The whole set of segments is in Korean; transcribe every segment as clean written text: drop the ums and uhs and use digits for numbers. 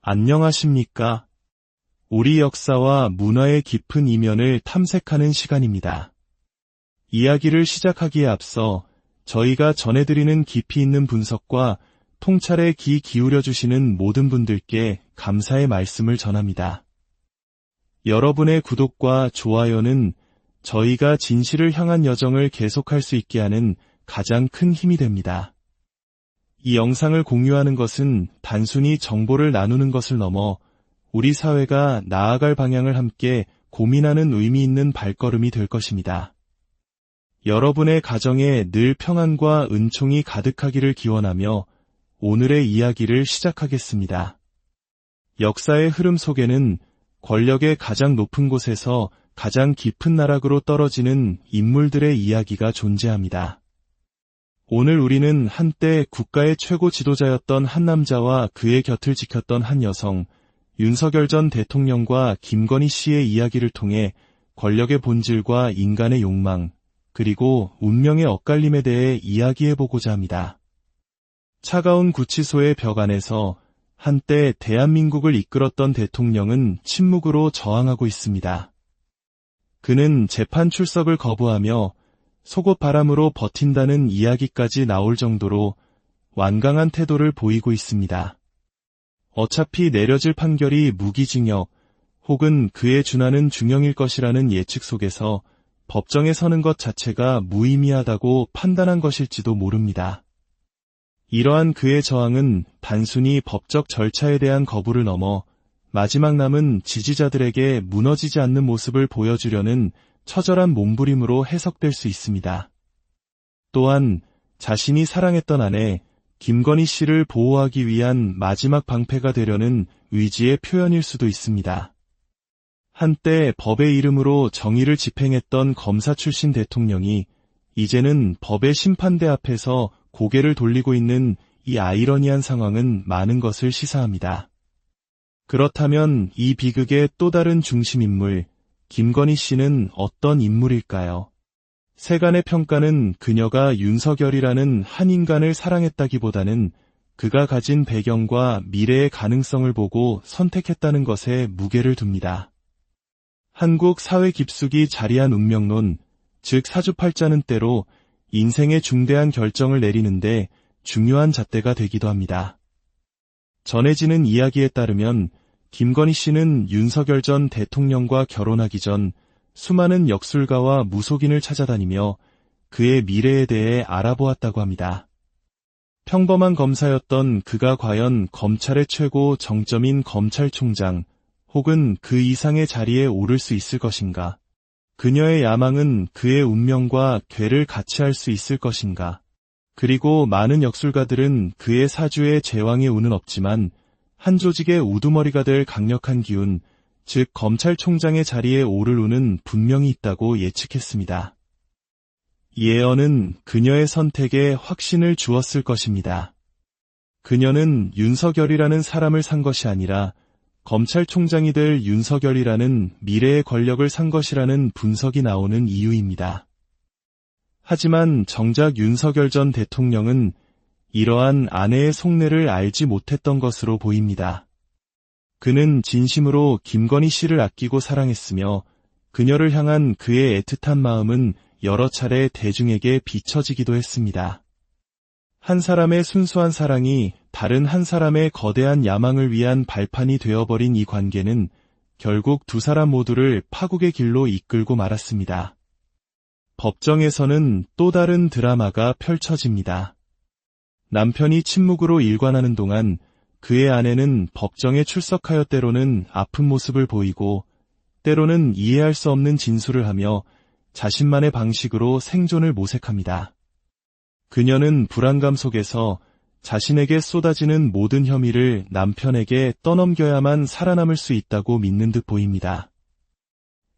안녕하십니까? 우리 역사와 문화의 깊은 이면을 탐색하는 시간입니다. 이야기를 시작하기에 앞서 저희가 전해드리는 깊이 있는 분석과 통찰에 귀 기울여주시는 모든 분들께 감사의 말씀을 전합니다. 여러분의 구독과 좋아요는 저희가 진실을 향한 여정을 계속할 수 있게 하는 가장 큰 힘이 됩니다. 이 영상을 공유하는 것은 단순히 정보를 나누는 것을 넘어 우리 사회가 나아갈 방향을 함께 고민하는 의미 있는 발걸음이 될 것입니다. 여러분의 가정에 늘 평안과 은총이 가득하기를 기원하며 오늘의 이야기를 시작하겠습니다. 역사의 흐름 속에는 권력의 가장 높은 곳에서 가장 깊은 나락으로 떨어지는 인물들의 이야기가 존재합니다. 오늘 우리는 한때 국가의 최고 지도자였던 한 남자와 그의 곁을 지켰던 한 여성, 윤석열 전 대통령과 김건희 씨의 이야기를 통해 권력의 본질과 인간의 욕망, 그리고 운명의 엇갈림에 대해 이야기해보고자 합니다. 차가운 구치소의 벽 안에서 한때 대한민국을 이끌었던 대통령은 침묵으로 저항하고 있습니다. 그는 재판 출석을 거부하며 속옷 바람으로 버틴다는 이야기까지 나올 정도로 완강한 태도를 보이고 있습니다. 어차피 내려질 판결이 무기징역 혹은 그에 준하는 중형일 것이라는 예측 속에서 법정에 서는 것 자체가 무의미하다고 판단한 것일지도 모릅니다. 이러한 그의 저항은 단순히 법적 절차에 대한 거부를 넘어 마지막 남은 지지자들에게 무너지지 않는 모습을 보여주려는 처절한 몸부림으로 해석될 수 있습니다. 또한 자신이 사랑했던 아내 김건희 씨를 보호하기 위한 마지막 방패가 되려는 의지의 표현일 수도 있습니다. 한때 법의 이름으로 정의를 집행했던 검사 출신 대통령이 이제는 법의 심판대 앞에서 고개를 돌리고 있는 이 아이러니한 상황은 많은 것을 시사합니다. 그렇다면 이 비극의 또 다른 중심인물, 김건희 씨는 어떤 인물일까요? 세간의 평가는 그녀가 윤석열이라는 한 인간을 사랑했다기보다는 그가 가진 배경과 미래의 가능성을 보고 선택했다는 것에 무게를 둡니다. 한국 사회 깊숙이 자리한 운명론, 즉 사주팔자는 때로 인생의 중대한 결정을 내리는데 중요한 잣대가 되기도 합니다. 전해지는 이야기에 따르면 김건희 씨는 윤석열 전 대통령과 결혼하기 전 수많은 역술가와 무속인을 찾아다니며 그의 미래에 대해 알아보았다고 합니다. 평범한 검사였던 그가 과연 검찰의 최고 정점인 검찰총장 혹은 그 이상의 자리에 오를 수 있을 것인가? 그녀의 야망은 그의 운명과 궤를 같이 할 수 있을 것인가? 그리고 많은 역술가들은 그의 사주에 제왕의 운은 없지만 한 조직의 우두머리가 될 강력한 기운, 즉 검찰총장의 자리에 오를 운은 분명히 있다고 예측했습니다. 이 예언은 그녀의 선택에 확신을 주었을 것입니다. 그녀는 윤석열이라는 사람을 산 것이 아니라 검찰총장이 될 윤석열이라는 미래의 권력을 산 것이라는 분석이 나오는 이유입니다. 하지만 정작 윤석열 전 대통령은 이러한 아내의 속내를 알지 못했던 것으로 보입니다. 그는 진심으로 김건희 씨를 아끼고 사랑했으며 그녀를 향한 그의 애틋한 마음은 여러 차례 대중에게 비춰지기도 했습니다. 한 사람의 순수한 사랑이 다른 한 사람의 거대한 야망을 위한 발판이 되어버린 이 관계는 결국 두 사람 모두를 파국의 길로 이끌고 말았습니다. 법정에서는 또 다른 드라마가 펼쳐집니다. 남편이 침묵으로 일관하는 동안 그의 아내는 법정에 출석하여 때로는 아픈 모습을 보이고 때로는 이해할 수 없는 진술을 하며 자신만의 방식으로 생존을 모색합니다. 그녀는 불안감 속에서 자신에게 쏟아지는 모든 혐의를 남편에게 떠넘겨야만 살아남을 수 있다고 믿는 듯 보입니다.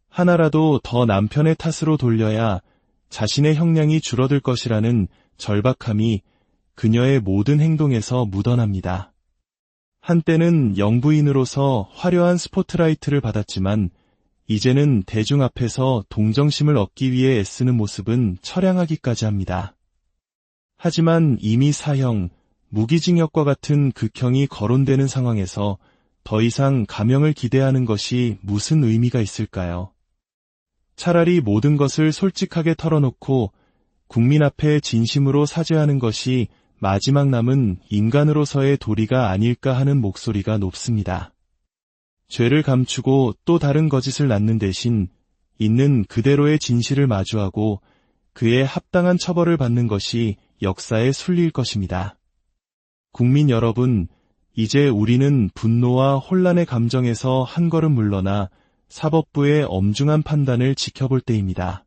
하나라도 더 남편의 탓으로 돌려야 자신의 형량이 줄어들 것이라는 절박함이 그녀의 모든 행동에서 묻어납니다. 한때는 영부인으로서 화려한 스포트라이트를 받았지만 이제는 대중 앞에서 동정심을 얻기 위해 애쓰는 모습은 처량하기까지 합니다. 하지만 이미 사형, 무기징역과 같은 극형이 거론되는 상황에서 더 이상 감형을 기대하는 것이 무슨 의미가 있을까요? 차라리 모든 것을 솔직하게 털어놓고 국민 앞에 진심으로 사죄하는 것이 마지막 남은 인간으로서의 도리가 아닐까 하는 목소리가 높습니다. 죄를 감추고 또 다른 거짓을 낳는 대신 있는 그대로의 진실을 마주하고 그에 합당한 처벌을 받는 것이 역사의 순리일 것입니다. 국민 여러분, 이제 우리는 분노와 혼란의 감정에서 한 걸음 물러나 사법부의 엄중한 판단을 지켜볼 때입니다.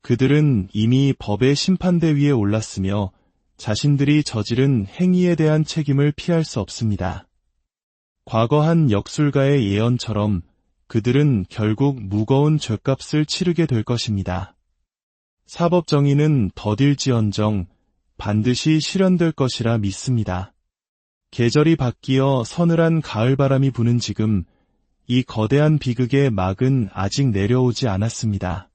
그들은 이미 법의 심판대 위에 올랐으며 자신들이 저지른 행위에 대한 책임을 피할 수 없습니다. 과거 한 역술가의 예언처럼 그들은 결국 무거운 죗값을 치르게 될 것입니다. 사법 정의는 더딜지언정 반드시 실현될 것이라 믿습니다. 계절이 바뀌어 서늘한 가을바람이 부는 지금 이 거대한 비극의 막은 아직 내려오지 않았습니다.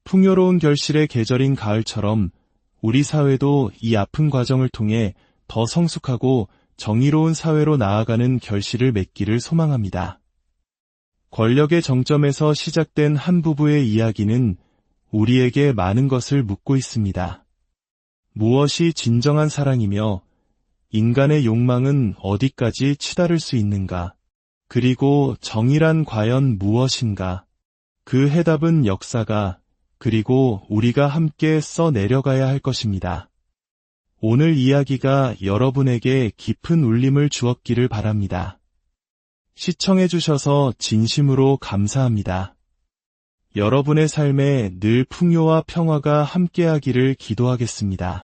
풍요로운 결실의 계절인 가을처럼 우리 사회도 이 아픈 과정을 통해 더 성숙하고 정의로운 사회로 나아가는 결실을 맺기를 소망합니다. 권력의 정점에서 시작된 한 부부의 이야기는 우리에게 많은 것을 묻고 있습니다. 무엇이 진정한 사랑이며 인간의 욕망은 어디까지 치달을 수 있는가? 그리고 정의란 과연 무엇인가? 그 해답은 역사가 그리고 우리가 함께 써내려가야 할 것입니다. 오늘 이야기가 여러분에게 깊은 울림을 주었기를 바랍니다. 시청해주셔서 진심으로 감사합니다. 여러분의 삶에 늘 풍요와 평화가 함께하기를 기도하겠습니다.